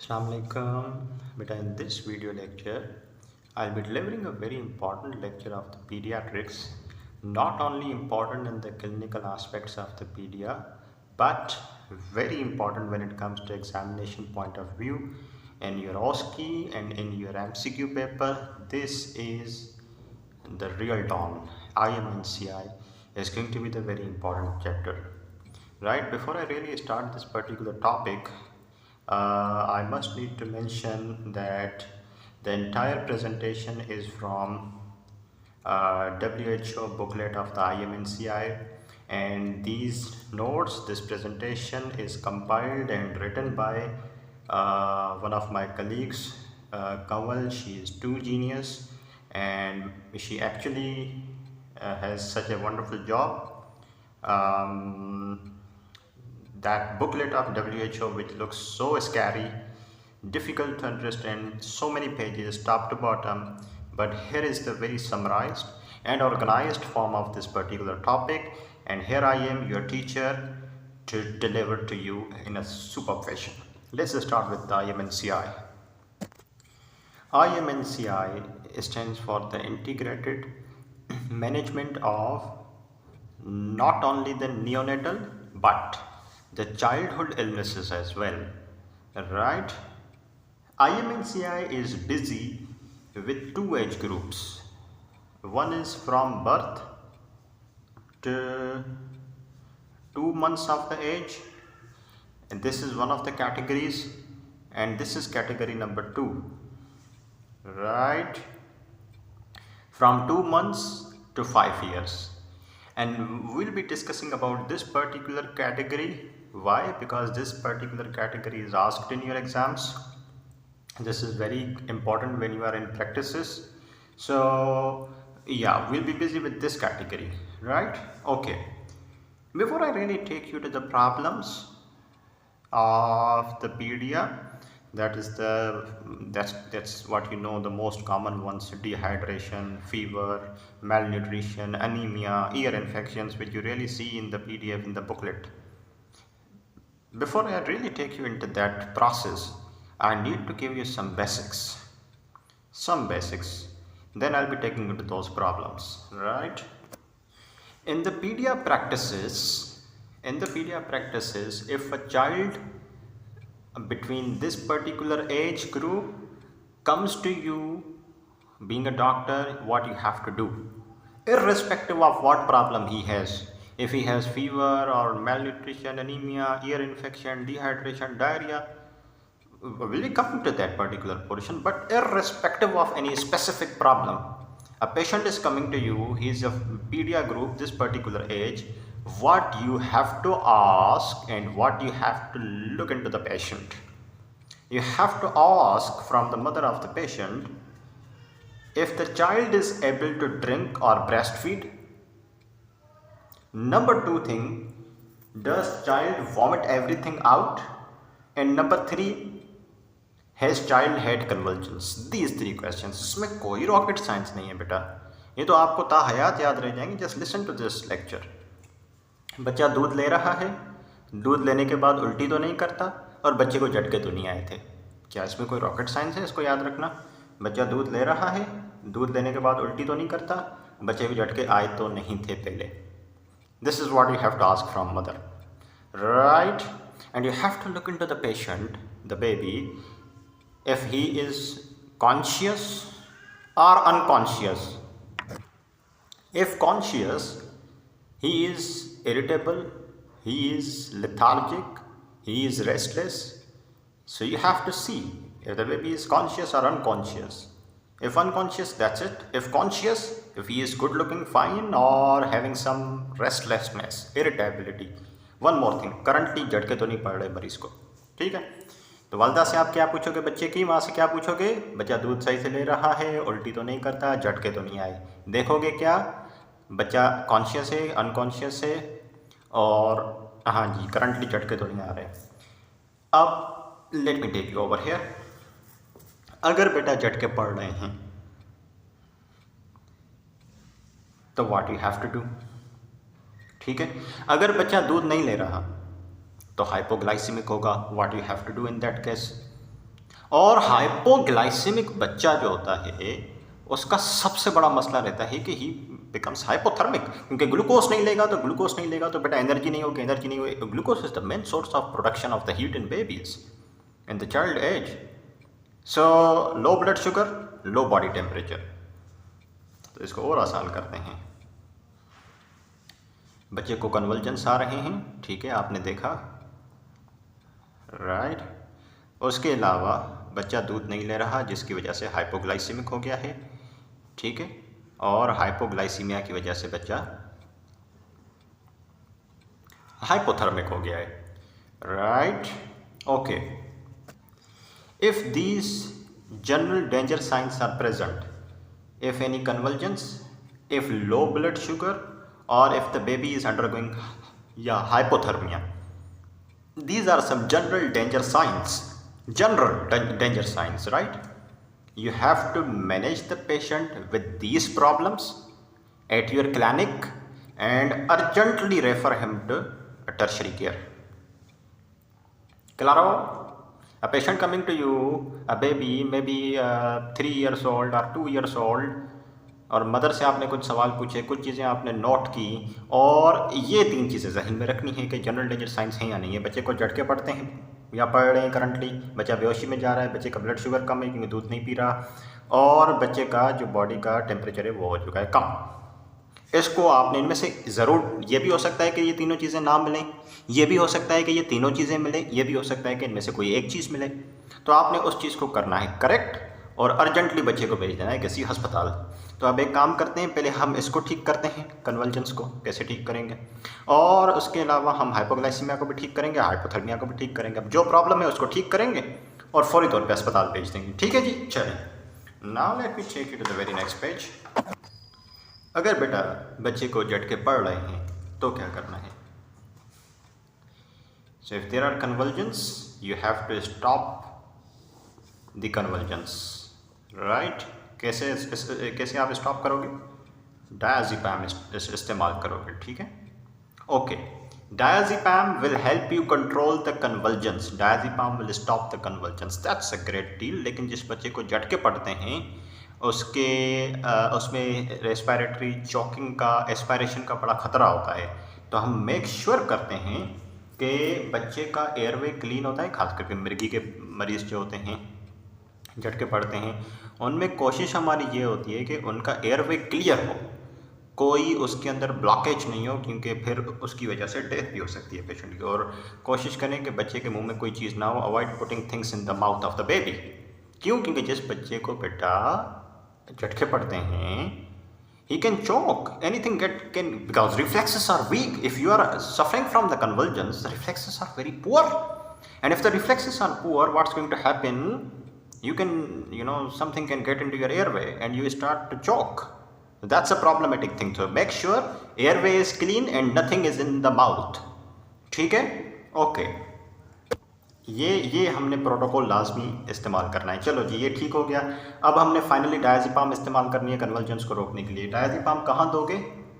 Assalamualaikum. Beta, in this video lecture, I'll be delivering a very important lecture of the pediatrics, not only important in the clinical aspects of the pedia, but very important when it comes to examination point of view in your OSCE and in your MCQ paper. This is the real dawn. IMNCI is going to be the very important chapter. Right, before I really start this particular topic, I must need to mention that the entire presentation is from WHO booklet of the IMNCI, and these notes, this presentation is compiled and written by one of my colleagues, Kanwal. She is too genius, and she actually has such a wonderful job. That booklet of WHO, which looks so scary, difficult to understand, so many pages top to bottom, but here is the very summarized and organized form of this particular topic, and here I am, your teacher, to deliver to you in a superb fashion. Let's start with the IMNCI. IMNCI stands for the Integrated Management of not only the neonatal but the childhood illnesses as well, right? IMNCI is busy with two age groups. One is from birth to 2 months of the age, and this is one of the categories, and this is category number 2, right? From 2 months to 5 years. And we'll be discussing about this particular category. Why? Because this particular category is asked in your exams. This is very important when you are in practices. So yeah, we'll be busy with this category, right? Okay, before I really take you to the problems of the pedia, that's what you know, the most common ones: dehydration, fever, malnutrition, anemia, ear infections, which you really see in the PDF in the booklet. Before I really take you into that process, I need to give you some basics. Then I'll be taking you to those problems, right? In the pedia practices, if a child between this particular age group comes to you, being a doctor, what you have to do, irrespective of what problem he has, if he has fever or malnutrition, anemia, ear infection, dehydration, diarrhea, will come to that particular portion, but irrespective of any specific problem, a patient is coming to you, he is a pedia group, this particular age, what you have to ask and what you have to look into the patient. You have to ask from the mother of the patient if the child is able to drink or breastfeed. Number 2 thing, does child vomit everything out? And number 3, has child had convulsions? These 3 questions. इसमें कोई rocket science नहीं है बेटा, ये तो आपको ताहयात याद रह जाएंगे. Just listen to this lecture. बच्चा दूध ले रहा है, दूध लेने के बाद उल्टी तो नहीं करता, और बच्चे को झटके तो नहीं आए थे. क्या इसमें कोई रॉकेट साइंस है? इसको याद रखना. बच्चा दूध ले रहा है, दूध लेने के बाद उल्टी तो नहीं करता, बच्चे को झटके आए तो नहीं थे पहले. This is what you have to ask from mother, right? And you have to look into the patient, the baby, if he is conscious or unconscious. If conscious, he is irritable, he is lethargic, he is restless. So you have to see if the baby is conscious or unconscious. If unconscious, that's it. If conscious, if he is good looking, fine, or having some restlessness, irritability. One more thing, currently झटके तो नहीं पड़ रहे मरीज को, ठीक है? तो वालदा से आप क्या पूछोगे बच्चे की, माँ से क्या पूछोगे? बच्चा दूध सही से ले रहा है, उल्टी तो नहीं करता, झटके तो नहीं आए. देखोगे क्या बच्चा कॉन्शियस है, अनकॉन्शियस है, और हाँ जी करंटली झटके तो नहीं आ रहे. अब let me take you over here. अगर बेटा झटके पड़ रहे हैं तो what you have to do, ठीक है? अगर बच्चा दूध नहीं ले रहा तो हाइपोग्लाइसीमिक होगा. What you have to do in that case? और हाइपोग्लाइसेमिक बच्चा जो होता है उसका सबसे बड़ा मसला रहता है कि ही बिकम्स हाइपोथर्मिक, क्योंकि ग्लूकोज नहीं लेगा तो बेटा एनर्जी नहीं होगी। Glucose is the main source of production of the heat in babies in the child age. So low blood sugar, low body temperature. तो इसको और आसान करते हैं। बच्चे को कन्वल्जन्स आ रहे हैं, ठीक है, आपने देखा, राइट। उसके अलावा बच्चा दूध नहीं ले रहा जिसकी वजह से हाइपोग्लाइसीमिक हो गया है, ठीक है, और हाइपोग्लाइसीमिया की वजह से बच्चा हाइपोथर्मिक हो गया है, right. Okay, if these general danger signs are present, if any convulsions, if low blood sugar, or if the baby is undergoing hypothermia. These are some general danger signs. Danger signs, right? You have to manage the patient with these problems at your clinic and urgently refer him to a tertiary care. Claro? A patient coming to you, a baby maybe 3 years old or 2 years old, और mother से आपने कुछ सवाल पूछे, कुछ चीज़ें आपने note की, और ये 3 चीज़ें जहन में रखनी है कि जनरल डेंजर साइंस हैं या नहीं है। बच्चे को झटके पड़ते हैं या पड़ रहे हैं करंटली, बच्चा बेहोशी में जा रहा है, बच्चे का ब्लड शुगर कम है क्योंकि दूध नहीं पी रहा, और बच्चे का जो बॉडी का टेम्परेचर है वो हो चुका है कम। इसको आपने इनमें से ज़रूर, ये भी हो सकता है कि ये तीनों चीज़ें ना मिलें, ये भी हो सकता है कि ये तीनों चीज़ें मिलें, ये भी हो सकता है कि इनमें से कोई एक चीज़ मिले। तो आपने उस चीज़ को करना है करेक्ट और अर्जेंटली बच्चे को भेज देना है किसी अस्पताल। तो अब एक काम करते हैं, पहले हम इसको ठीक करते हैं, कन्वल्जन्स को कैसे ठीक करेंगे, और उसके अलावा हम हाइपोग्लाइसीमिया को भी ठीक करेंगे, हाइपोथर्मिया को भी ठीक करेंगे। अब जो प्रॉब्लम है उसको ठीक करेंगे और फौरी तौर पे अस्पताल भेज देंगे, ठीक है जी। चलिए, now let me take you to the very next page. अगर बेटा बच्चे को झटके पड़ रहे हैं तो क्या करना है? So if there are convulsions you have to stop the convulsions, right. कैसे आप स्टॉप करोगे? डायज़ेपाम इस्तेमाल करोगे, ठीक है। Okay, diazepam will help you control the convulsions, diazepam will stop the convulsions, that's a great deal. लेकिन जिस बच्चे को झटके पड़ते हैं उसमें रेस्पिरेटरी चॉकिंग का, एस्पायरेशन का बड़ा ख़तरा होता है। तो हम मेक श्योर करते हैं कि बच्चे का एयरवे क्लीन होता है, खास करके मिर्गी के मरीज़ जो होते हैं झटके पड़ते हैं, उनमें कोशिश हमारी ये होती है कि उनका एयरवे क्लियर हो, कोई उसके अंदर ब्लॉकेज नहीं हो, क्योंकि फिर उसकी वजह से डेथ भी हो सकती है पेशेंट की। और कोशिश करें कि बच्चे के मुंह में कोई चीज़ ना हो, avoid putting things in the mouth of the baby. क्यों? क्योंकि जिस बच्चे को बेटा झटके पड़ते हैं, he can choke, anything can, because reflexes are weak. If you are suffering from the convulsions, the reflexes are very poor, and if the reflexes are poor, what's going to happen? You can, something can get into your airway and you start to choke. That's a problematic thing. So make sure airway is clean and nothing is in the mouth. ठीक है? Okay, ये हमने protocol लाजमी इस्तेमाल करना है। चलो जी, ये ठीक हो गया। अब हमने फाइनली डायज़ेपाम इस्तेमाल करनी है कन्वल्जन्स को रोकने के लिए। डायज़ेपाम कहाँ दोगे?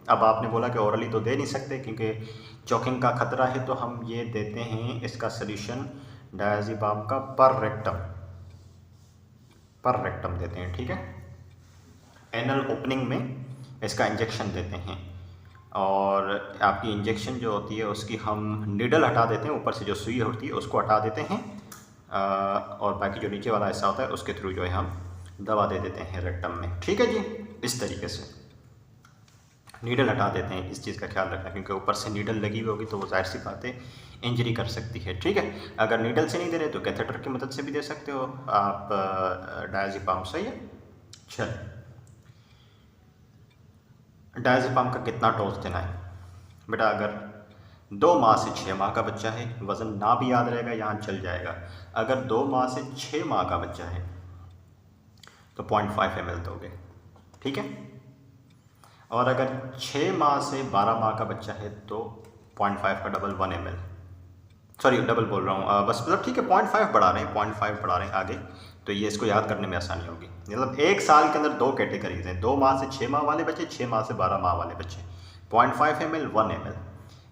अब आपने बोला कि ओरली तो दे नहीं सकते क्योंकि चॉकिंग का खतरा है, तो हम ये देते हैं इसका सल्यूशन डायज़ेपाम का पर रेक्टम देते हैं, ठीक है। एनल ओपनिंग में इसका इंजेक्शन देते हैं, और आपकी इंजेक्शन जो होती है उसकी हम नीडल हटा देते हैं, ऊपर से जो सुई होती है उसको हटा देते हैं, और बाकी जो नीचे वाला हिस्सा होता है उसके थ्रू जो है हम दवा दे देते हैं रेक्टम में, ठीक है जी। इस तरीके से नीडल हटा देते हैं, इस चीज़ का ख्याल रखना, क्योंकि ऊपर से नीडल लगी हुई होगी तो वो जाहिर सी बात है इंजरी कर सकती है, ठीक है। अगर नीडल से नहीं दे रहे तो कैथेटर की मदद से भी दे सकते हो आप डायज़ेपाम, सही है। चल, डायज़ेपाम का कितना डोज देना है बेटा? अगर 2 माह से 6 माह का बच्चा है, वज़न ना भी याद रहेगा, यहाँ चल जाएगा। अगर 2 माह से 6 माह का बच्चा है तो 0.5 ml दोगे, ठीक है। और अगर 6 माह से 12 माह का बच्चा है तो 0.5 का डबल 1 ml, सॉरी डबल बोल रहा हूँ, बस मतलब ठीक है 0.5 बढ़ा रहे हैं, 0.5 बढ़ा रहे हैं आगे, तो ये इसको याद करने में आसानी होगी। मतलब 1 साल के अंदर 2 कैटेगरीज हैं, 2 माह से 6 माह वाले बच्चे, 6 माह से 12 माह वाले बच्चे, 0.5 ml 1 ml।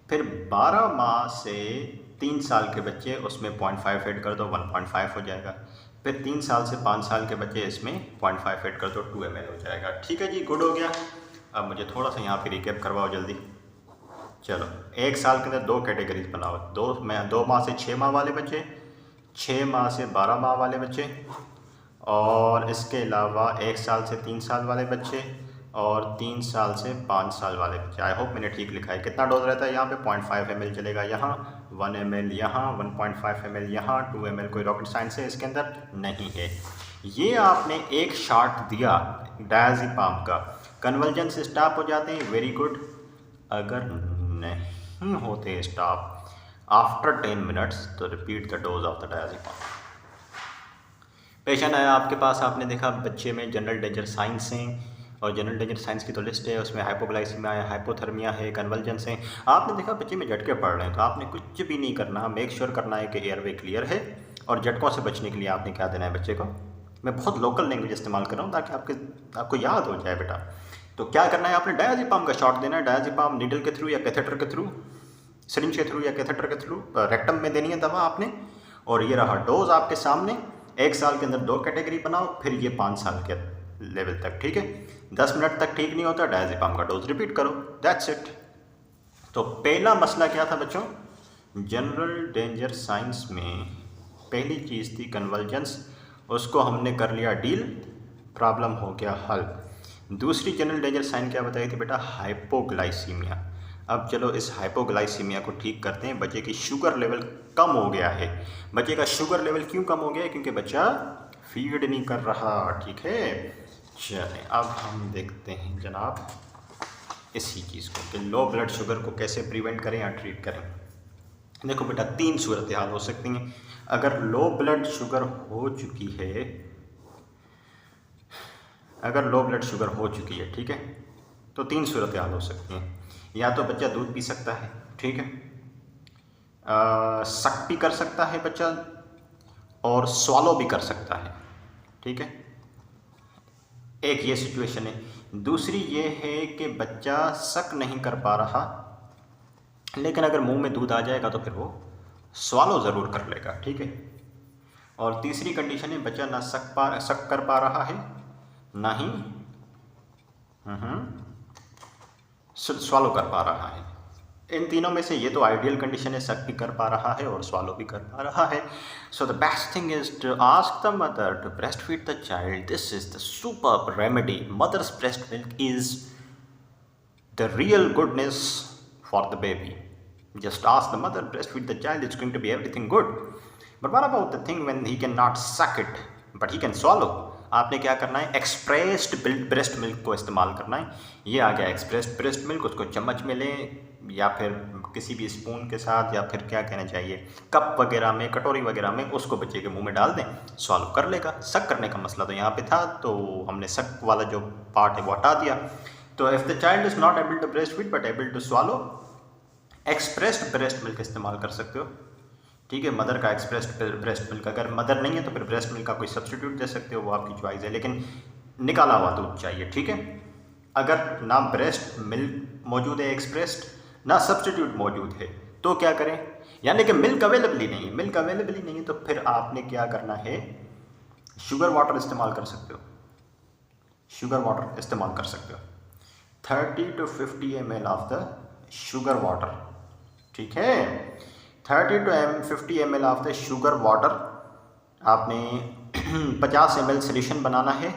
फिर 12 माह से 3 साल के बच्चे उसमें 0.5 ऐड कर दो 1.5 हो जाएगा। फिर 3 साल से 5 साल के बच्चे इसमें 0.5 ऐड कर दो 2 ml हो जाएगा। ठीक है जी, गुड हो गया। अब मुझे थोड़ा सा यहाँ पे रिकैप करवाओ जल्दी। चलो, 1 साल के अंदर 2 कैटेगरीज बनाओ, 2 माह से 6 माह वाले बच्चे, 6 माह से 12 माह वाले बच्चे, और इसके अलावा 1 साल से 3 साल वाले बच्चे और 3 साल से 5 साल वाले बच्चे। आई होप मैंने ठीक लिखा है। कितना डोज रहता है यहाँ पे? 0.5 ml चलेगा यहाँ, 1 ml यहाँ, 1.5 ml यहाँ, 2 ml। कोई रॉकेट साइंस है इसके अंदर? नहीं है। ये आपने एक शॉट दिया डायज़ेपाम का, कन्वर्जेंस स्टॉप हो जाते हैं, वेरी गुड। अगर नहीं होते स्टॉप आफ्टर 10 मिनट्स तो repeat the dose of the diazepam. Patient आया आपके पास, आपने देखा बच्चे में जनरल डेंजर साइंस हैं, और जनरल डेंजर साइंस की तो लिस्ट है, उसमें हाइपोग्लाइसीमिया है, हाइपोथर्मिया है, कन्वल्जेंस है। आपने देखा बच्चे में झटके पड़ रहे हैं, तो आपने कुछ भी नहीं करना, मेक श्योर करना है कि एयरवे क्लियर है। और झटकों से बचने के लिए आपने क्या देना है बच्चे को? मैं बहुत लोकल लैंग्वेज इस्तेमाल कर रहा हूँ ताकि आपको याद हो जाए बेटा। तो क्या करना है आपने? डायज़ेपाम का शॉट देना है। डायज़ेपाम नीडल के थ्रू या कैथेटर के थ्रू, सिरिंज के थ्रू या कैथेटर के थ्रू, रेक्टम में देनी है दवा आपने। और ये रहा डोज आपके सामने। 1 साल के अंदर 2 कैटेगरी बनाओ, फिर ये 5 साल के लेवल तक। ठीक है, 10 मिनट तक ठीक नहीं होता, डायज़ेपाम का डोज रिपीट करो, दैट्स इट। तो पहला मसला क्या था बच्चों? जनरल डेंजर साइंस में पहली चीज़ थी कन्वर्जेंस, उसको हमने कर लिया डील, प्रॉब्लम हो गया हल। दूसरी जनरल डेंजर साइन क्या बताई थी बेटा? हाइपोग्लाइसीमिया। अब चलो इस हाइपोग्लाइसीमिया को ठीक करते हैं। बच्चे की शुगर लेवल कम हो गया है। बच्चे का शुगर लेवल क्यों कम हो गया है? क्योंकि बच्चा फीड नहीं कर रहा। ठीक है, चलें अब हम देखते हैं जनाब इसी चीज़ को कि लो ब्लड शुगर को कैसे प्रिवेंट करें या ट्रीट करें। देखो बेटा, 3 सूरत हाल हो सकती हैं। अगर लो ब्लड शुगर हो चुकी है, अगर लो ब्लड शुगर हो चुकी है, ठीक है, तो 3 सूरत हाल हो सकती हैं। या तो बच्चा दूध पी सकता है, ठीक है, सक भी कर सकता है बच्चा, और स्वालो भी कर सकता है। ठीक है, एक ये सिचुएशन है। दूसरी ये है कि बच्चा सक नहीं कर पा रहा, लेकिन अगर मुंह में दूध आ जाएगा तो फिर वो स्वालो ज़रूर कर लेगा। ठीक है, और तीसरी कंडीशन है बच्चा ना सक कर पा रहा है, ना ही स्वालो कर पा रहा है। इन तीनों में से ये तो आइडियल कंडीशन है, सक भी कर पा रहा है और स्वालो भी कर पा रहा है। So the best thing is to ask the mother to breast feed the child. This is the superb remedy. Mother's breast milk is the real goodness for the baby. Just ask the mother, breastfeed the child, it's going to be everything good. But what about the thing when he cannot suck it, but he can swallow? आपने क्या करना है? Expressed breast milk को इस्तेमाल करना है। ये आ गया एक्सप्रेस्ड ब्रेस्ट मिल्क, उसको चम्मच में लें या फिर किसी भी स्पून के साथ, या फिर क्या कहना चाहिए, कप वगैरह में, कटोरी वगैरह में, उसको बच्चे के मुंह में डाल दें, सॉल्व कर लेगा। सक करने का मसला तो यहाँ पे था, तो हमने सक वाला जो पार्ट है वो हटा दिया। तो if the child is not able to breast feed but able to swallow, expressed breast milk इस्तेमाल कर सकते हो। ठीक है, मदर का एक्सप्रेस्ड ब्रेस्ट मिल्क, अगर मदर नहीं है तो फिर ब्रेस्ट मिल्क का कोई सब्स्टिट्यूट दे सकते हो, वो आपकी चॉइस है, लेकिन निकाला हुआ दूध चाहिए। ठीक है, अगर ना ब्रेस्ट मिल्क मौजूद है एक्सप्रेस्ड, ना सब्स्टिट्यूट मौजूद है, तो क्या करें? यानी कि मिल्क अवेलेबल ही नहीं है, मिल्क अवेलेबल ही नहीं है, तो फिर आपने क्या करना है? शुगर वाटर इस्तेमाल कर सकते हो, शुगर वाटर इस्तेमाल कर सकते हो। 30 to 50 ml of the sugar water. ठीक है, 30 to 50 ml of the sugar water. आपने 50 ml सोल्यूशन बनाना है,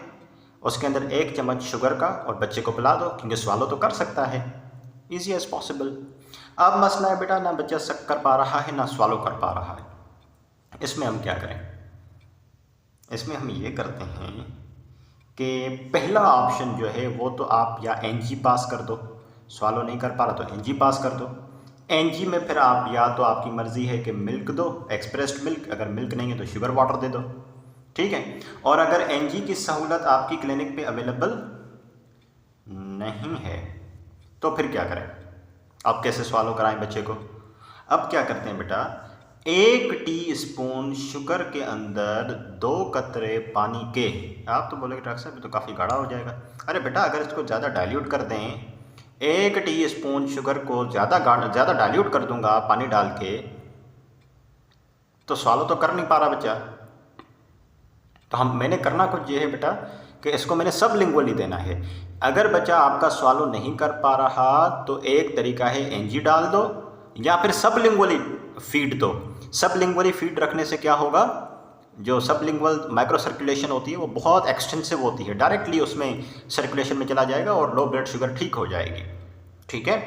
उसके अंदर 1 चम्मच शुगर का, और बच्चे को पिला दो, क्योंकि स्वालो तो कर सकता है, ईजी एज पॉसिबल। अब मसला है बेटा, ना बच्चा सक कर पा रहा है, ना स्वालो कर पा रहा है। इसमें हम क्या करें? इसमें हम ये करते हैं कि पहला ऑप्शन जो है वो तो आप या एनजी पास कर दो, स्वालो नहीं कर पा रहा तो एनजी पास कर दो। एनजी में फिर आप या तो आपकी मर्ज़ी है कि मिल्क दो, एक्सप्रेस्ड मिल्क, अगर मिल्क नहीं है तो शुगर वाटर दे दो। ठीक है, और अगर एनजी की सहूलत आपकी क्लिनिक पे अवेलेबल नहीं है तो फिर क्या करें? अब कैसे स्वालो कराएं बच्चे को? अब क्या करते हैं बेटा, 1 टीस्पून शुगर के अंदर 2 कतरे पानी के। आप तो बोलेंगे डॉक्टर साहब ये तो काफ़ी गाढ़ा हो जाएगा। अरे बेटा, अगर इसको ज़्यादा डाइल्यूट कर दें, 1 टीस्पून शुगर को ज़्यादा डाइल्यूट कर दूंगा पानी डाल के, तो सॉल्व तो कर नहीं पा रहा बच्चा। तो मैंने करना कुछ ये है बेटा कि इसको मैंने सब लिंगुअली देना है। अगर बच्चा आपका सॉल्व नहीं कर पा रहा तो एक तरीका है एनजी डाल दो या फिर सब लिंगुअली फीड दो। सब लिंगुअली फीड रखने से क्या होगा, जो सब लिंगुअल माइक्रो सर्कुलेशन होती है वो बहुत एक्सटेंसिव होती है, डायरेक्टली उसमें सर्कुलेशन में चला जाएगा और लो ब्लड शुगर ठीक हो जाएगी। ठीक है,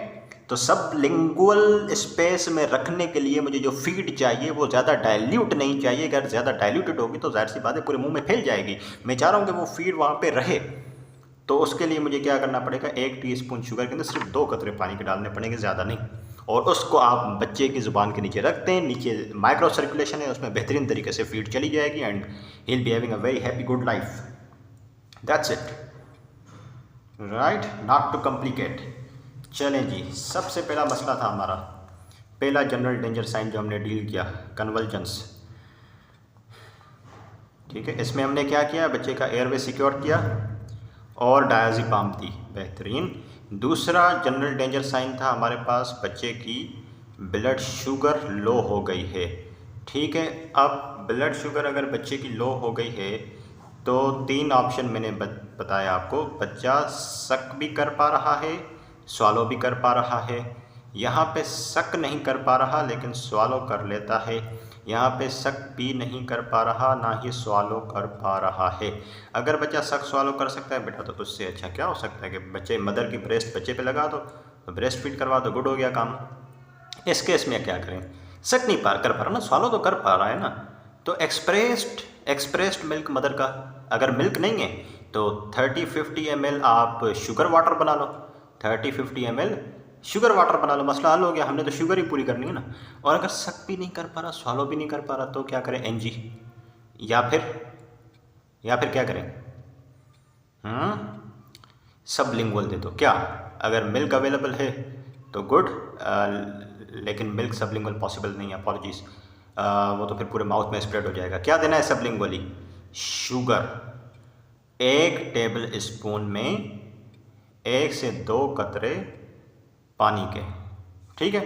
तो सब लिंगुअल स्पेस में रखने के लिए मुझे जो फीड चाहिए वो ज़्यादा डाइल्यूट नहीं चाहिए। अगर ज़्यादा डाइल्यूटेड होगी तो जाहिर सी बात है पूरे मुंह में फैल जाएगी। मैं चाह रहा हूँ कि वो फीड वहाँ पे रहे, तो उसके लिए मुझे क्या करना पड़ेगा, 1 टीस्पून शुगर के अंदर सिर्फ 2 कतरे पानी के डालने पड़ेंगे, ज़्यादा नहीं। और उसको आप बच्चे की ज़ुबान के नीचे रख दें, नीचे माइक्रो सर्कुलेशन है उसमें बेहतरीन तरीके से फीड चली जाएगी and he will be having a very happy good life. That's it, right, not to complicate. चलें जी, सबसे पहला मसला था हमारा, पहला जनरल डेंजर साइन जो हमने डील किया, कन्वल्जन्स। ठीक है, इसमें हमने क्या किया, बच्चे का एयरवे सिक्योर किया और डायज़ेपाम दी, बेहतरीन। दूसरा जनरल डेंजर साइन था हमारे पास, बच्चे की ब्लड शुगर लो हो गई है। ठीक है, अब ब्लड शुगर अगर बच्चे की लो हो गई है तो 3 ऑप्शन मैंने बताया आपको। बच्चा शक भी कर पा रहा है, स्वालो भी कर पा रहा है। यहाँ पे शक नहीं कर पा रहा लेकिन स्वालो कर लेता है। यहाँ पे शक भी नहीं कर पा रहा, ना ही स्वालो कर पा रहा है। अगर बच्चा शक स्वालो कर सकता है बेटा तो उससे अच्छा क्या हो सकता है कि बच्चे मदर की ब्रेस्ट बच्चे पे लगा दो, तो ब्रेस्ट फीड करवा दो, गुड हो गया काम। इस केस में क्या करें, शक नहीं कर पा रहा ना, स्वालो तो कर पा रहा है ना, तो एक्सप्रेस्ड मिल्क मदर का, अगर मिल्क नहीं है तो 30-50 ml आप शुगर वाटर बना लो, 30-50 ml शुगर वाटर बना लो, मसला हल हो गया। हमने तो शुगर ही पूरी करनी है ना। और अगर शक भी नहीं कर पा रहा, स्वालो भी नहीं कर पा रहा, तो क्या करें, एनजी या फिर क्या करें, सब लिंगुअल दे दो। क्या अगर मिल्क अवेलेबल है तो गुड, लेकिन मिल्क सब लिंगुअल पॉसिबल नहीं है, अपॉलॉजीज, वो तो फिर पूरे माउथ में स्प्रेड हो जाएगा। क्या देना है सब लिंगुअली, शुगर 1 टेबल स्पून में 1 से 2 कतरे पानी के। ठीक है,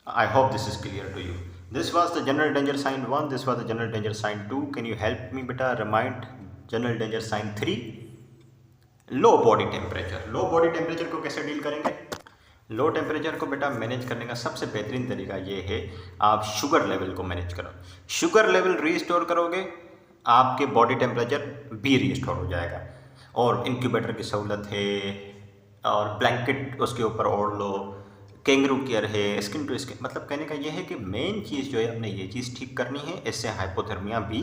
I hope this is clear to you. This was the general danger sign 1, this was the general danger sign 2। Can you help me बेटा remind general danger sign 3, low body temperature. Low body temperature को कैसे deal करेंगे, low temperature को बेटा manage करने का सबसे बेहतरीन तरीका ये है, आप शुगर लेवल को मैनेज करो। शुगर लेवल रीस्टोर करोगे, आपके बॉडी टेम्परेचर भी रीस्टोर हो जाएगा। और इंक्यूबेटर की सहूलत है, और ब्लैंकेट उसके ऊपर ओढ़ लो, कैंगरू केयर है, स्किन टू स्किन। मतलब कहने का ये है कि मेन चीज़ जो है हमने ये चीज़ ठीक करनी है, इससे हाइपोथर्मिया भी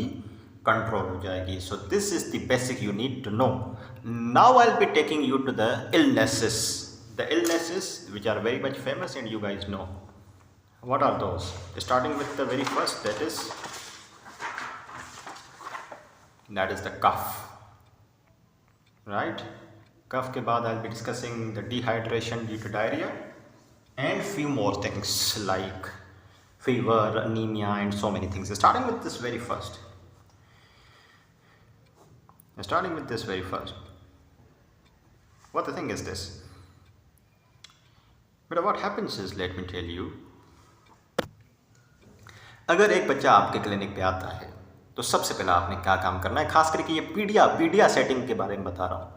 कंट्रोल हो जाएगी। So this is the basic you need to know. Now I will be taking you to the illnesses, the illnesses which are very much famous and you guys know. What are those? Starting with the very first, that is the cough, right? Cough के बाद I'll be discussing the dehydration due to diarrhea and few more things like fever, anemia and so many things. Starting with this very first. What the thing is this? But what happens is, let me tell you, अगर एक बच्चा आपके clinic पे आता है तो सबसे पहले आपने क्या काम करना है, खास करके ये पीडिया सेटिंग के बारे में बता रहा हूँ।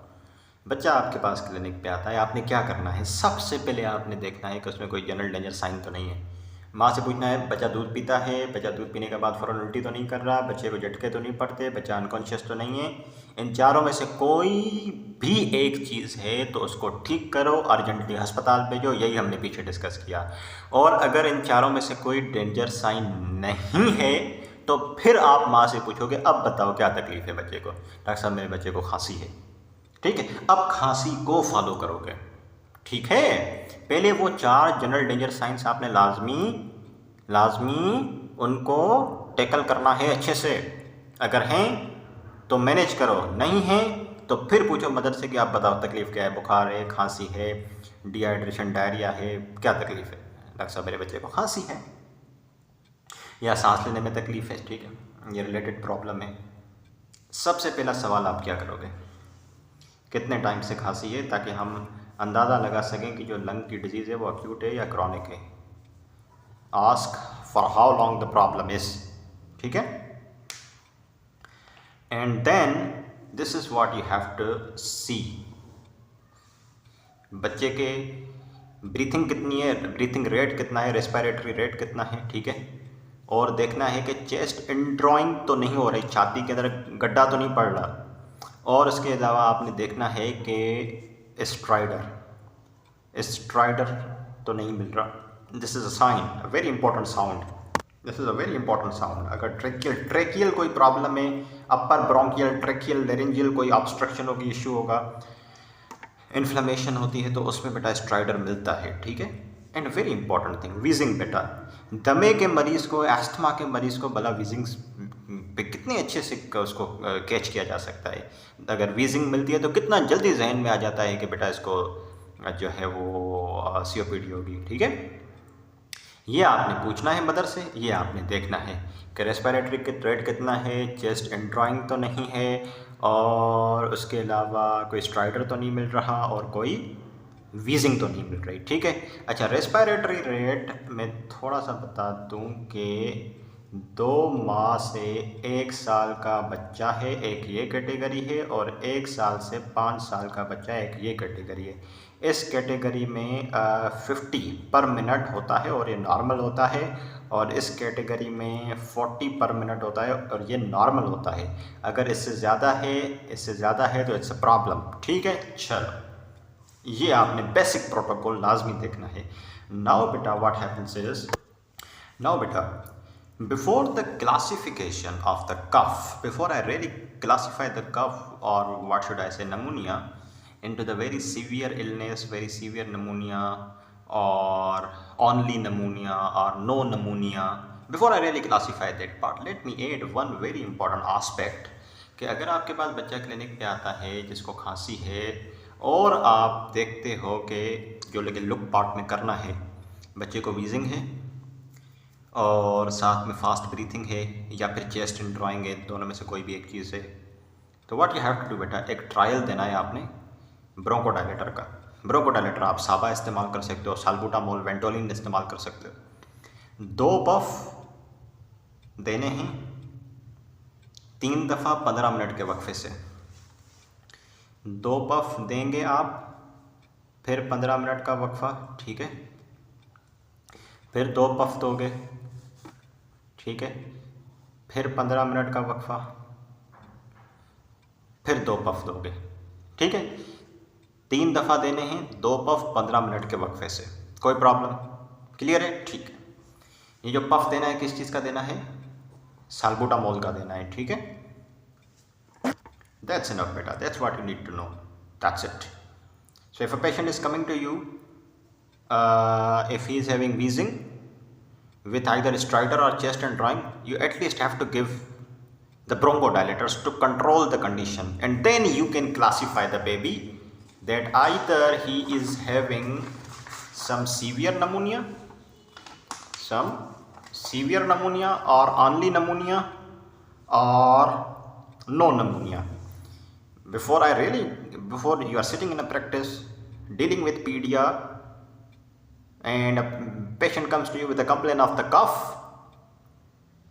बच्चा आपके पास क्लिनिक पे आता है, आपने क्या करना है, सबसे पहले आपने देखना है कि उसमें कोई जनरल डेंजर साइन तो नहीं है। माँ से पूछना है, बच्चा दूध पीता है, बच्चा दूध पीने के बाद फ़ौरन उल्टी तो नहीं कर रहा, बच्चे को झटके तो नहीं पड़ते, बच्चा अनकॉन्शियस तो नहीं है। इन चारों में से कोई भी एक चीज़ है तो उसको ठीक करो, अर्जेंटली अस्पताल भेजो, यही हमने पीछे डिस्कस किया। और अगर इन चारों में से कोई डेंजर साइन नहीं है तो फिर आप माँ से पूछोगे, अब बताओ क्या तकलीफ़ है बच्चे को। डॉक्टर साहब मेरे बच्चे को खांसी है। ठीक है, अब खांसी को फॉलो करोगे। ठीक है, पहले वो 4 जनरल डेंजर साइंस आपने लाजमी उनको टैकल करना है अच्छे से। अगर हैं तो मैनेज करो, नहीं है तो फिर पूछो मदर से कि आप बताओ तकलीफ़ क्या है, बुखार है, खांसी है, डिहाइड्रेशन, डायरिया है, क्या तकलीफ़ है। डॉक्टर साहब मेरे बच्चे को खांसी है या सांस लेने में तकलीफ़ है, ठीक है, ये रिलेटेड प्रॉब्लम है। सबसे पहला सवाल आप क्या करोगे, कितने टाइम से खांसी है, ताकि हम अंदाज़ा लगा सकें कि जो लंग की डिजीज़ है वो अक्यूट है या क्रॉनिक है। Ask for how long the problem is, ठीक है। And then this is what you have to see, बच्चे के ब्रीथिंग कितनी है, ब्रीथिंग रेट कितना है, रेस्पिरेटरी रेट कितना है, ठीक है। और देखना है कि चेस्ट इंड्रॉइंग तो नहीं हो रही, छाती के अंदर गड्ढा तो नहीं पड़ रहा। और उसके अलावा आपने देखना है कि स्ट्राइडर तो नहीं मिल रहा। This is a sign, a very important sound, this is a very important sound. अगर ट्रेकियल कोई प्रॉब्लम है, अपर ब्रोंकियल, ट्रेकियल, लेरिंजियल कोई ऑब्स्ट्रक्शन होगी, इश्यू होगा, इन्फ्लेमेशन होती है, तो उसमें बेटा स्ट्राइडर मिलता है, ठीक है। And very important thing, wheezing बेटा, दमे के मरीज़ को, एस्थमा के मरीज़ को भला वीजिंग पे कितने अच्छे से उसको कैच किया जा सकता है। अगर वीजिंग मिलती है तो कितना जल्दी जहन में आ जाता है कि बेटा इसको जो है वो COPD होगी, ठीक है। ये आपने पूछना है मदर से, ये आपने देखना है कि रेस्पिरेटरी रेट कितना है, चेस्ट एंड्रॉइंग तो नहीं है, और उसके अलावा कोई स्ट्राइडर तो नहीं मिल रहा, और कोई वीजिंग तो नहीं मिल रही, ठीक है। अच्छा, रेस्पिरेटरी रेट में थोड़ा सा बता दूं कि 2 माह से 1 साल का बच्चा है, एक ये कैटेगरी है, और 1 साल से 5 साल का बच्चा एक ये कैटेगरी है। इस कैटेगरी में 50 पर मिनट होता है और ये नॉर्मल होता है, और इस कैटेगरी में 40 पर मिनट होता है और ये नॉर्मल होता है। अगर इससे ज़्यादा है तो इट्स अ प्रॉब्लम, ठीक है। चलो, ये आपने बेसिक प्रोटोकॉल लाजमी देखना है। नाउ बेटा व्हाट हैपेंस इज, नाउ बेटा before the classification of the cough, before I really classify the cough, और व्हाट शुड आई से, pneumonia into the very severe illness, very severe pneumonia, or only pneumonia, or no pneumonia, before I really classify that part, let me add one very important aspect कि अगर आपके पास बच्चा clinic पे आता है जिसको खांसी है, और आप देखते हो कि जो लेकिन लुक पार्ट में करना है, बच्चे को वीजिंग है और साथ में फास्ट ब्रीथिंग है, या फिर चेस्ट इंड्रॉइंग है, दोनों में से कोई भी एक चीज़ है, तो what you have to do बेटा, एक ट्रायल देना है आपने ब्रोंकोडायलेटर का। ब्रोंकोडायलेटर आप साबा इस्तेमाल कर सकते हो, साल्बुटामोल, वेंटोलिन इस्तेमाल कर सकते हो। 2 पफ देने हैं 3 दफ़ा 15 मिनट के वक्फे से। 2 पफ देंगे आप, फिर 15 मिनट का वक्फा, ठीक है। फिर 2 पफ दोगे, ठीक है। फिर 15 मिनट का वक्फा, फिर 2 पफ दोगे, ठीक है। 3 दफ़ा देने हैं, 2 पफ 15 मिनट के वक्फे से। कोई प्रॉब्लम, क्लियर है, ठीक है। ये जो पफ देना है किस चीज़ का देना है, साल्बुटामोल का देना है, ठीक है। That's enough beta, that's what you need to know, that's it. So if a patient is coming to you, if he is having wheezing with either stridor or chest and drawing, you at least have to give the bronchodilators to control the condition, and then you can classify the baby that either he is having some severe pneumonia or only pneumonia or no pneumonia. Before you are sitting in a practice dealing with pedia and a patient comes to you with a complaint of the cough,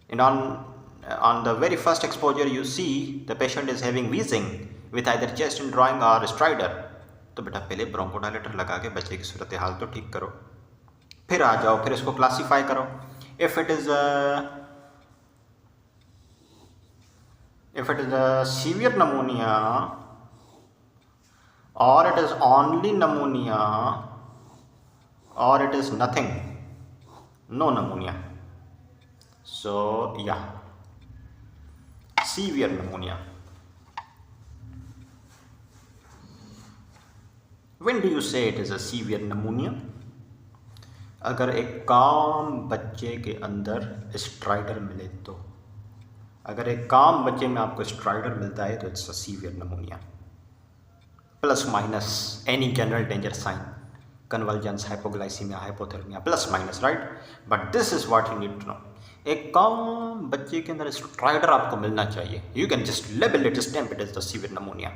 and on the very first exposure you see the patient is having wheezing with either chest indrawing or stridor, तो बेटा पहले bronchodilator लगा के बच्चे की सूरत हाल तो ठीक करो, फिर आ जाओ, फिर इसको क्लासीफाई करो। If it is a severe pneumonia or it is only pneumonia or it is nothing, no pneumonia, so yeah, severe pneumonia. When do you say it is a severe pneumonia? अगर एक काम बच्चे के अंदर strider मिले तो, अगर एक काम बच्चे में आपको स्ट्राइडर मिलता है तो it's a severe pneumonia, plus minus any general danger sign, convulsions, hypoglycaemia, hypothermia, plus minus, right. But this is what you need to know, एक काम बच्चे के अंदर स्ट्राइडर आपको मिलना चाहिए, you can just label it, stamp it is the severe pneumonia.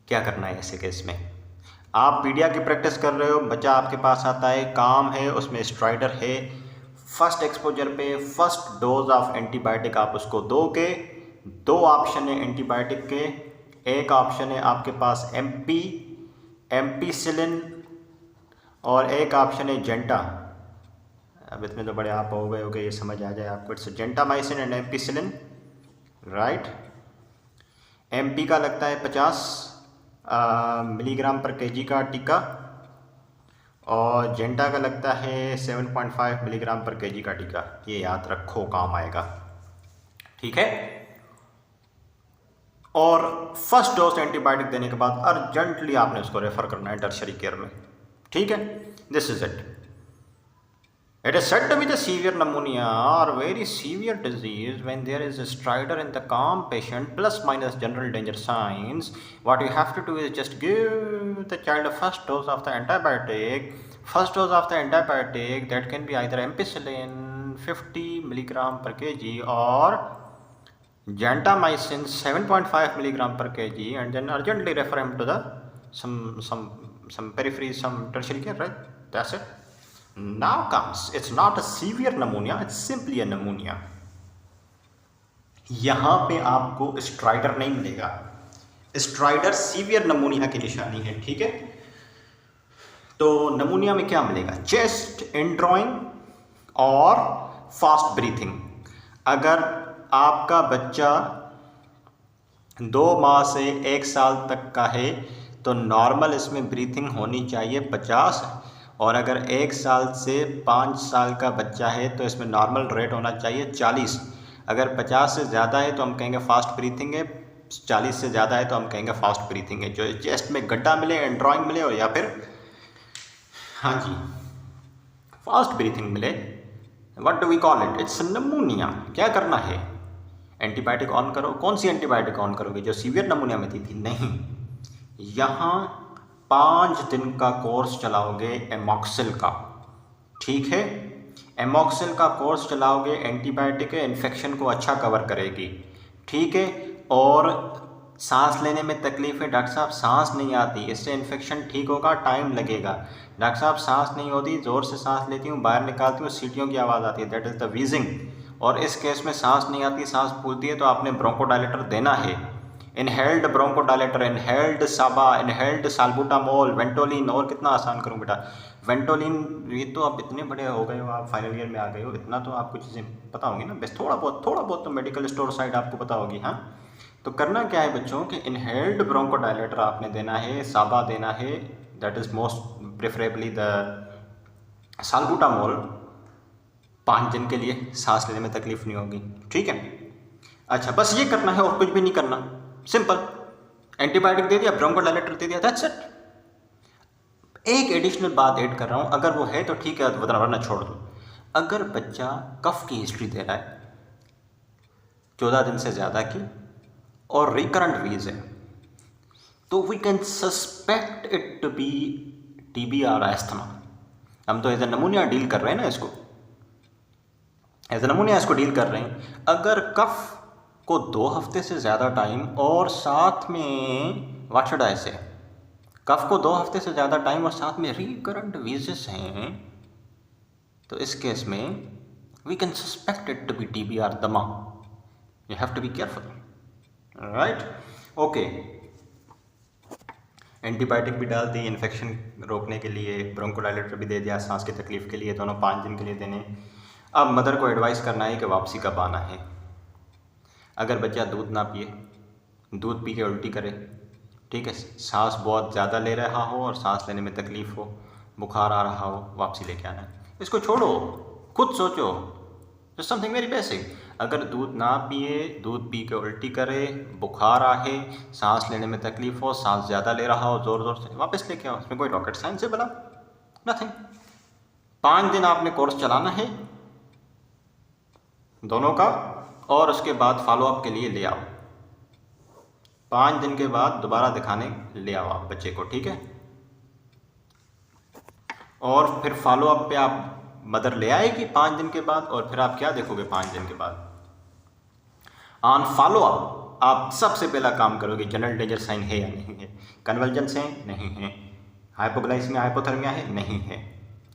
क्या करना है ऐसे केस में, आप पीडिया की प्रैक्टिस कर रहे हो, बच्चा आपके पास आता है, काम है, उसमें स्ट्राइडर है, फर्स्ट एक्सपोजर पे फर्स्ट डोज ऑफ एंटीबायोटिक आप उसको दोगे। दो ऑप्शन है एंटीबायोटिक के, एक ऑप्शन है आपके पास एम्पीसिलिन और एक ऑप्शन है जेंटा। अब इतने तो बड़े आप हो गए ये समझ आ जाए आपको। It's gentamicin and ampicillin, right. MP का लगता है 50 मिलीग्राम पर केजी का टीका और जेंटा का लगता है 7.5 मिलीग्राम पर केजी का टीका। ये याद रखो, काम आएगा, ठीक है। और फर्स्ट डोज एंटीबायोटिक देने के बाद अर्जेंटली आपने उसको रेफर करना है टर्शरी केयर में, ठीक है। This is it. It is said to be the severe pneumonia or very severe disease when there is a stridor in the calm patient plus minus general danger signs. What you have to do is just give the child a first dose of the antibiotic. First dose of the antibiotic that can be either ampicillin 50 milligram per kg or gentamicin 7.5 milligram per kg, and then urgently refer him to the some periphery, some tertiary care, right? That's it. Now comes, it's not a severe pneumonia, it's simply a pneumonia. यहां पे आपको strider नहीं मिलेगा। Strider severe नमूनिया की निशानी है, ठीक है। तो नमूनिया में क्या मिलेगा? चेस्ट इनड्रॉइंग और फास्ट ब्रीथिंग। अगर आपका बच्चा 2 माह से 1 साल तक का है तो नॉर्मल इसमें ब्रीथिंग होनी चाहिए 50, और अगर 1 साल से 5 साल का बच्चा है तो इसमें नॉर्मल रेट होना चाहिए 40। अगर 50 से ज़्यादा है तो हम कहेंगे फास्ट ब्रीथिंग है, 40 से ज़्यादा है तो हम कहेंगे फास्ट ब्रीथिंग है। जो चेस्ट में गड्ढा मिले, एंड्रॉइंग मिले और या फिर हाँ जी फास्ट ब्रीथिंग मिले, what do we call it? It's pneumonia. क्या करना है? एंटीबायोटिक ऑन करो। कौन सी एंटीबायोटिक ऑन करोगे? जो सीवियर नमूनिया में दी थी? नहीं, यहाँ 5 दिन का कोर्स चलाओगे एमॉक्सिल का, ठीक है। एमॉक्सिल का कोर्स चलाओगे, एंटीबायोटिक इन्फेक्शन को अच्छा कवर करेगी, ठीक है। और सांस लेने में तकलीफ है, डॉक्टर साहब सांस नहीं आती, इससे इन्फेक्शन ठीक होगा, टाइम लगेगा। डॉक्टर साहब सांस नहीं होती, ज़ोर से सांस लेती हूँ, बाहर निकालती हूँ, सीटियों की आवाज़ आती है, दैट इज़ द वीजिंग। और इस केस में सांस नहीं आती, सांस फूलती है, तो आपने ब्रोंकोडायलेटर देना है। इनहेल्ड ब्रोंकोडायलेटर, इनहेल्ड साबा, इनहेल्ड साल्बुटामोल, वेंटोलिन। और कितना आसान करूँ बेटा, वेंटोलिन। ये तो आप इतने बड़े हो गए हो, आप फाइनल ईयर में आ गए हो, इतना तो आपको चीज़ें पता होंगी ना, बस थोड़ा बहुत तो मेडिकल स्टोर साइड आपको पता होगी। हाँ, तो करना क्या है बच्चों कि इनहेल्ड ब्रोंकोडायलेटर आपने देना है, साबा देना है, that is most preferably the salbutamol 5 दिन के लिए, सांस लेने में तकलीफ नहीं होगी, ठीक है। अच्छा, बस ये करना है और कुछ भी नहीं करना, सिंपल। एंटीबायोटिक दे दिया, ब्रोंकोडायलेटर दे दिया, दैट्स इट। एक एडिशनल बात ऐड कर रहा हूँ, अगर वो है तो ठीक है, वरना छोड़ दो। अगर बच्चा कफ की हिस्ट्री दे रहा है 14 दिन से ज़्यादा की और रिकरेंट वीज है, तो we can suspect it to be TB और एस्थमा। हम तो एज ए नमूनिया डील कर रहे हैं ना, इसको एज ए नमूनिया इसको डील कर रहे हैं। अगर कफ को 2 हफ्ते से ज़्यादा टाइम और साथ में व्हाट शुड आई से, कफ को 2 हफ्ते से ज़्यादा टाइम और साथ में रिकरेंट वीजेस हैं, तो इस केस में we can suspect it to be TB और दमा। You have to be careful, right? Okay, antibiotic भी डाल दी इन्फेक्शन रोकने के लिए, ब्रोंकोडायलेटर भी दे दिया सांस की तकलीफ़ के लिए, दोनों 5 दिन के लिए देने। अब मदर को एडवाइस करना है कि वापसी कब आना है। अगर बच्चा दूध ना पिए, दूध पी के उल्टी करे, ठीक है, सांस बहुत ज़्यादा ले रहा हो और सांस लेने में तकलीफ़ हो, बुखार आ रहा हो, वापसी लेके आना है। इसको छोड़ो, खुद सोचो, जस्ट समथिंग वेरी बेसिक। अगर दूध ना पिए, दूध पी के उल्टी करे, बुखार आए, सांस लेने में तकलीफ़ हो, सांस ज़्यादा ले रहा हो, ज़ोर ज़ोर से, वापस लेके आओ। इसमें कोई रॉकेट साइंस है भला? नथिंग। 5 दिन आपने कोर्स चलाना है दोनों का, और उसके बाद फॉलोअप के लिए ले आओ। 5 दिन के बाद दोबारा दिखाने ले आओ आप बच्चे को, ठीक है। और फिर फॉलोअप पे आप मदर ले आएगी 5 दिन के बाद, और फिर आप क्या देखोगे 5 दिन के बाद? ऑन फॉलोअप आप सबसे पहला काम करोगे, जनरल डेंजर साइन है या नहीं है, कन्वर्जेंस है नहीं है, हाइपोग्लाइसीमिया हाइपोथर्मिया है नहीं है,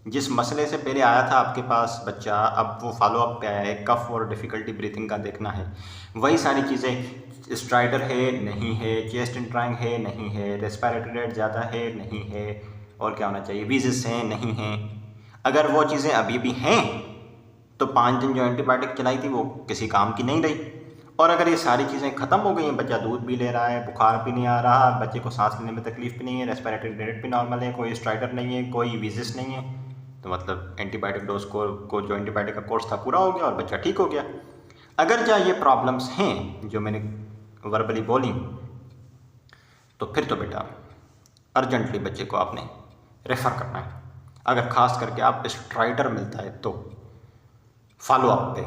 जिस मसले से पहले आया था आपके पास बच्चा, अब वो फॉलो अप पे आया है, कफ और डिफ़िकल्टी ब्रीथिंग का देखना है, वही सारी चीज़ें। स्ट्राइडर है नहीं है, चेस्ट इंट्राइंग है नहीं है, रेस्पिरेटरी रेट ज़्यादा है नहीं है, और क्या होना चाहिए, वीजिस हैं नहीं हैं। अगर वो चीज़ें अभी भी हैं तो 5 दिन जो एंटीबायोटिक चलाई थी वो किसी काम की नहीं रही। और अगर ये सारी चीज़ें ख़त्म हो गई हैं, बच्चा दूध भी ले रहा है, बुखार भी नहीं आ रहा, बच्चे को सांस लेने में तकलीफ भी नहीं है, रेस्पिरेटरी रेट भी नॉर्मल है, कोई स्ट्राइडर नहीं है, कोई वीजिस नहीं है, तो मतलब एंटीबायोटिक डोज को जो एंटीबायोटिक का कोर्स था पूरा हो गया और बच्चा ठीक हो गया। अगर क्या ये प्रॉब्लम्स हैं जो मैंने वर्बली बोली, तो फिर तो बेटा अर्जेंटली बच्चे को आपने रेफ़र करना है। अगर ख़ास करके आप स्ट्राइडर मिलता है तो फॉलो अप पे।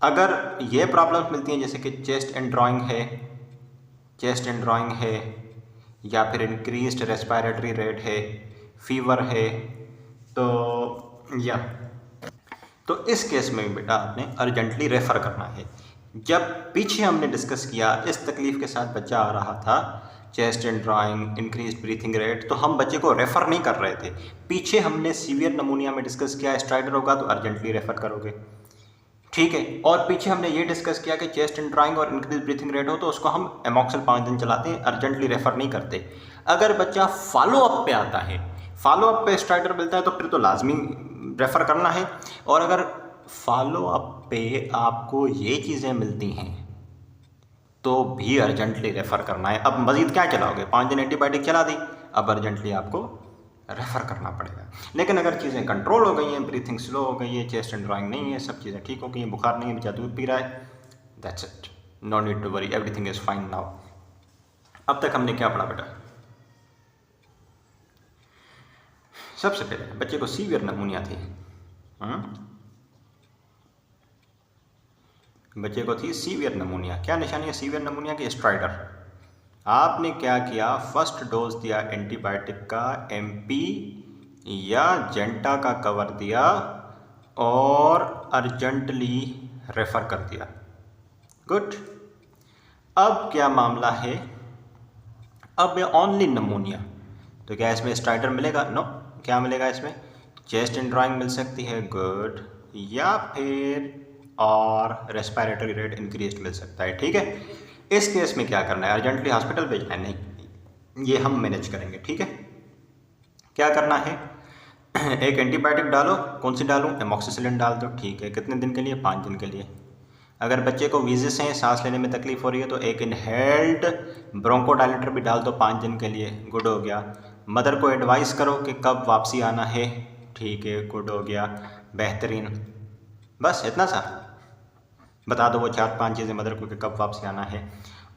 अगर ये प्रॉब्लम्स मिलती हैं जैसे कि चेस्ट एंड ड्राइंग है, या फिर इंक्रीज्ड रेस्पिरेटरी रेट है, फीवर है, तो इस केस में बेटा आपने अर्जेंटली रेफ़र करना है। जब पीछे हमने डिस्कस किया इस तकलीफ़ के साथ बच्चा आ रहा था, chest and drawing, increased breathing rate, तो हम बच्चे को रेफ़र नहीं कर रहे थे। पीछे हमने सीवियर नमूनिया में डिस्कस किया, स्ट्राइडर होगा तो अर्जेंटली रेफ़र करोगे, ठीक है। और पीछे हमने ये डिस्कस किया कि चेस्ट एंड ड्राइंग और इंक्रीज ब्रीथिंग रेट हो तो उसको हम एमॉक्सिल 5 दिन चलाते हैं, अर्जेंटली रेफ़र नहीं करते। अगर बच्चा फॉलो अप पे आता है, फॉलो अप पे स्ट्राइडर मिलता है तो फिर तो लाजमी रेफ़र करना है। और अगर फॉलो अप पे आपको ये चीज़ें मिलती हैं तो भी अर्जेंटली रेफ़र करना है। अब मज़ीद क्या चलाओगे, 5 दिन एंटीबायोटिक चला दी, अब अर्जेंटली आपको रेफ़र करना पड़ेगा। लेकिन अगर चीज़ें कंट्रोल हो गई हैं, ब्रीथिंग स्लो हो गई है, चेस्ट एंड ड्राइंग नहीं है, सब चीज़ें ठीक हो गई हैं, बुखार नहीं है, बच्चा दूध पी रहा है, that's it, no need to worry, everything is fine now. अब तक हमने क्या पढ़ा बेटा? सबसे पहले बच्चे को सीवियर नमूनिया थी, बच्चे को थी सीवियर नमूनिया। क्या निशानी है सीवियर नमूनिया की? स्ट्राइडर। आपने क्या किया, फर्स्ट डोज दिया एंटीबायोटिक का, एमपी या जेंटा का कवर दिया और अर्जेंटली रेफ़र कर दिया। गुड। अब क्या मामला है, अब ओनली नमूनिया, तो क्या इसमें स्ट्राइडर मिलेगा? नो। क्या मिलेगा इसमें? चेस्ट एंड ड्राइंग मिल सकती है, गुड, या फिर और रेस्पिरेटरी रेट इंक्रीज मिल सकता है, ठीक है। इस केस में क्या करना है, अर्जेंटली हॉस्पिटल भेजना है? नहीं, ये हम मैनेज करेंगे, ठीक है। क्या करना है, एक एंटीबायोटिक डालो, कौन सी डालूँ? एमॉक्सिसिलिन डाल दो, ठीक है। कितने दिन के लिए? 5 दिन के लिए। अगर बच्चे को वीजिस हैं, सांस लेने में तकलीफ हो रही है, तो एक इनहेल्ड ब्रोंकोडायलेटर भी डाल दो 5 दिन के लिए, गुड हो गया। मदर को एडवाइस करो कि कब वापसी आना है, ठीक है, गुड हो गया, बेहतरीन। बस इतना सा बता दो वो 4-5 चीज़ें मदर को कि कब वापसी आना है।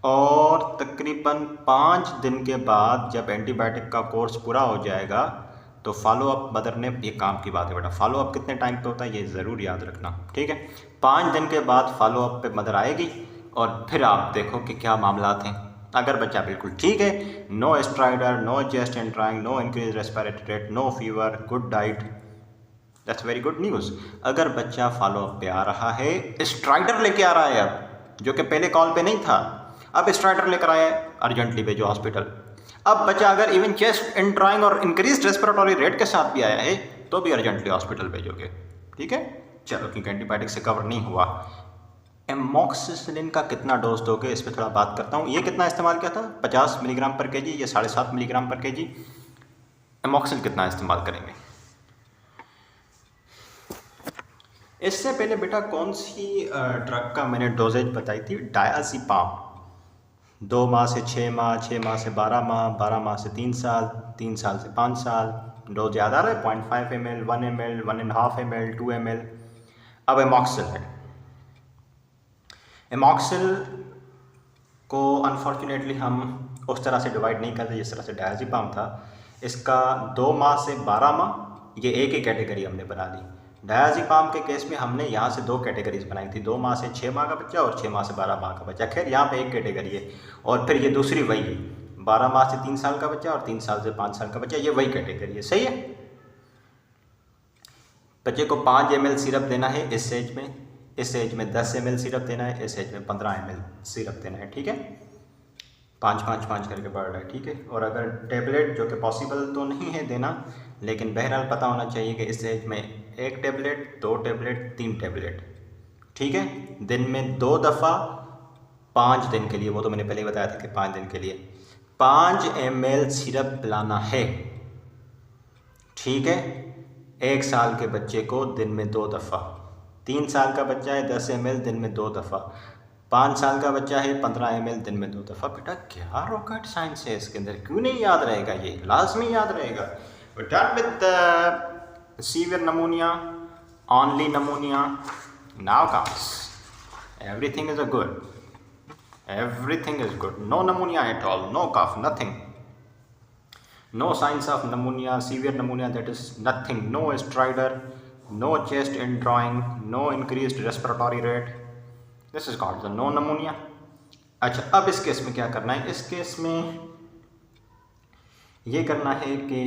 और तकरीबन 5 दिन के बाद जब एंटीबायोटिक का कोर्स पूरा हो जाएगा तो फॉलो अप मदर ने, ये काम की बात है बेटा, फॉलो अप कितने टाइम पे होता है ये ज़रूर याद रखना, ठीक है। 5 दिन के बाद फॉलो अप पे मदर आएगी और फिर आप देखो कि क्या मामला हैं। अगर बच्चा बिल्कुल ठीक है, no strider, no chest and drawing, no increase respiratory rate, no fever, good diet, that's very good news. अगर बच्चा फॉलो अप पे आ रहा है, स्ट्राइडर लेके आ रहा है, अब जो कि पहले कॉल पे नहीं था, अब स्ट्राइडर लेकर आया है, अर्जेंटली भेजो हॉस्पिटल। अब बच्चा अगर इवन चेस्ट एंड ड्राइंग और इंक्रीज रेस्पिरेटरी रेट के साथ भी आया है तो भी अर्जेंटली हॉस्पिटल भेजोगे, ठीक है। चलो, क्योंकि एंटीबायोटिक से कवर नहीं हुआ। एमॉक्सिसिलिन का कितना डोज दोगे, इस पर थोड़ा बात करता हूँ। ये कितना इस्तेमाल किया था? 50 मिलीग्राम पर केजी या 7.5 मिलीग्राम पर केजी। एमॉक्सिल कितना इस्तेमाल करेंगे? इससे पहले बेटा कौन सी ड्रग का मैंने डोजेज बताई थी? डायज़ेपाम। 2 माह से 6 माह, 6 माह से 12 माह, 12 माह से 3 साल, 3 साल से 5 साल। डोज याद आ रहा है? 0.5 ml, 1 ml, 1.5 ml, 2 ml। अब एमॉक्सिल है। एमॉक्सिल को अनफॉर्चुनेटली हम उस तरह से डिवाइड नहीं करते जिस तरह से डायज़ेपाम था। इसका 2 माह से 12 माह, ये एक ही कैटेगरी हमने बना ली। डायज़ेपाम के केस में हमने यहाँ से 2 कैटेगरीज बनाई थी, 2 माह से 6 माह का बच्चा और 6 माह से 12 माह का बच्चा। खैर यहाँ पे एक कैटेगरी है और फिर ये दूसरी वही है, 12 माह से 3 साल का बच्चा और 3 साल से 5 साल का बच्चा, ये वही कैटेगरी है, सही है। बच्चे को 5 ml सिरप देना है इस एज में, इस एज में 10 ml सिरप देना है, इस एज में 15 ml सिरप देना है, ठीक है। 5 करके बढ़ रहा है, ठीक है। और अगर टेबलेट, जो कि पॉसिबल तो नहीं है देना, लेकिन बहरहाल पता होना चाहिए कि इस एज में 1 टेबलेट, 2 टेबलेट, 3 टेबलेट, ठीक है, दिन में 2 दफ़ा 5 दिन के लिए। वो तो मैंने पहले ही बताया था कि 5 दिन के लिए 5 ml सिरप पिलाना है, ठीक है। 1 साल के बच्चे को दिन में 2 दफ़ा, 3 साल का बच्चा है 10 ml दिन में 2 दफ़ा, 5 साल का बच्चा है 15 ml दिन में 2 दफ़ा। बेटा क्या रॉकेट साइंस है इसके अंदर, क्यों नहीं याद रहेगा, ये लाजमी याद रहेगा। Done with severe नमूनिया, only नमूनिया, now comes everything is a good, everything is good, no pneumonia at all, no cough, nothing, no signs of pneumonia, severe pneumonia, that is nothing, no stridor, no chest indrawing, no increased respiratory rate, this is called the no pneumonia. अच्छा, अब इस case में क्या करना है, इस case में ये करना है कि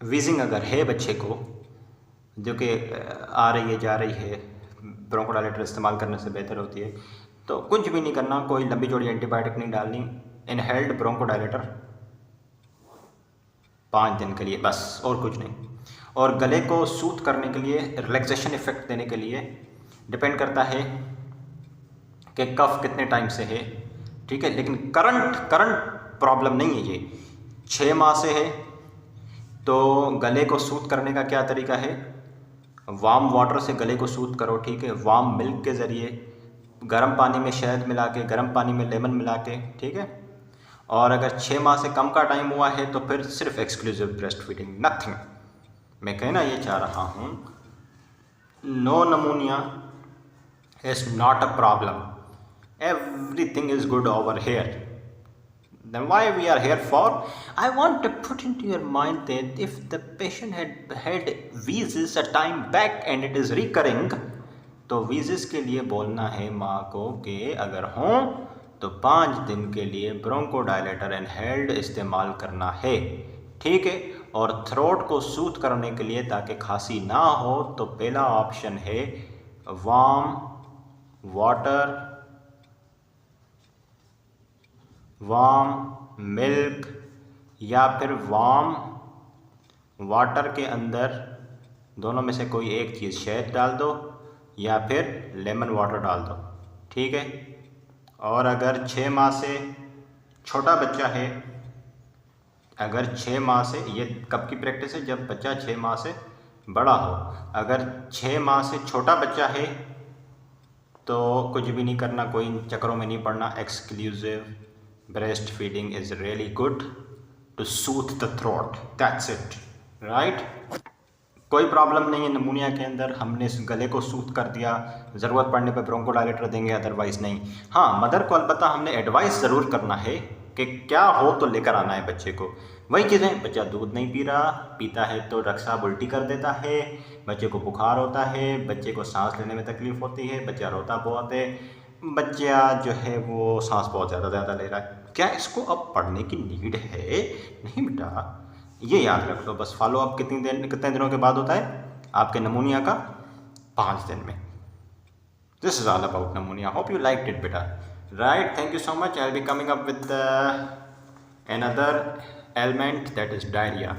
वीजिंग अगर है बच्चे को, जो कि आ रही है जा रही है, ब्रोंकोडायलेटर इस्तेमाल करने से बेहतर होती है, तो कुछ भी नहीं करना, कोई लंबी चौड़ी एंटीबायोटिक नहीं डालनी, इनहेल्ड ब्रोंकोडायलेटर 5 दिन के लिए बस, और कुछ नहीं। और गले को सूथ करने के लिए, रिलैक्सेशन इफेक्ट देने के लिए डिपेंड करता है कि कफ कितने टाइम से है, ठीक है। लेकिन करंट प्रॉब्लम नहीं है ये, 6 माह से है, तो गले को सूथ करने का क्या तरीका है, वार्म वाटर से गले को सूथ करो, ठीक है, वार्म मिल्क के ज़रिए, गर्म पानी में शहद मिला के, गर्म पानी में लेमन मिला के, ठीक है। और अगर 6 माह से कम का टाइम हुआ है तो फिर सिर्फ एक्सक्लूसिव ब्रेस्ट फीडिंग, नथिंग। मैं कहना ये चाह रहा हूँ, no नमूनिया is not a problem, everything is good over here. Then why we are here for? I want to put into your mind that if the patient had wheezes a time back and it is recurring, तो wheezes के लिए बोलना है माँ को कि अगर हों तो 5 दिन के लिए ब्रोंकोडायलेटर इनहेल्ड इस्तेमाल करना है, ठीक है। और थ्रोट को सूथ करने के लिए, ताकि खांसी ना हो, तो पहला ऑप्शन है वार्म वाटर, वार्म मिल्क, या फिर वार्म वाटर के अंदर दोनों में से कोई एक चीज़, शहद डाल दो या फिर लेमन वाटर डाल दो, ठीक है। और अगर 6 माह से छोटा बच्चा है, अगर 6 माह से, ये कब की प्रैक्टिस है, जब बच्चा 6 माह से बड़ा हो। अगर 6 माह से छोटा बच्चा है तो कुछ भी नहीं करना, कोई चक्करों में नहीं पड़ना, exclusive breast feeding is really good to soothe the throat, that's it, right? कोई प्रॉब्लम नहीं है नमूनिया के अंदर, हमने इस गले को सूथ कर दिया, ज़रूरत पड़ने पर ब्रोंकोडायलेटर देंगे, अदरवाइज़ नहीं। हाँ, मदर को अलबत्ता हमने एडवाइस ज़रूर करना है कि क्या हो तो लेकर आना है बच्चे को। वही चीज़ें, बच्चा दूध नहीं पी रहा, पीता है तो रक्सा उल्टी कर देता है, बच्चे को बुखार होता है, बच्चे को सांस लेने में तकलीफ़ होती है, बच्चा रोता बहुत है, बच्चा जो है वो सांस बहुत ज़्यादा ले रहा है, क्या इसको अब पढ़ने की नीड है? नहीं बेटा, ये याद रख लो बस। फॉलो अप कितने दिनों के बाद होता है आपके नमूनिया का? 5 दिन में। This is all about pneumonia, hope you liked it बेटा, right? Thank you so much. I will be coming up with another ailment, that is diarrhea.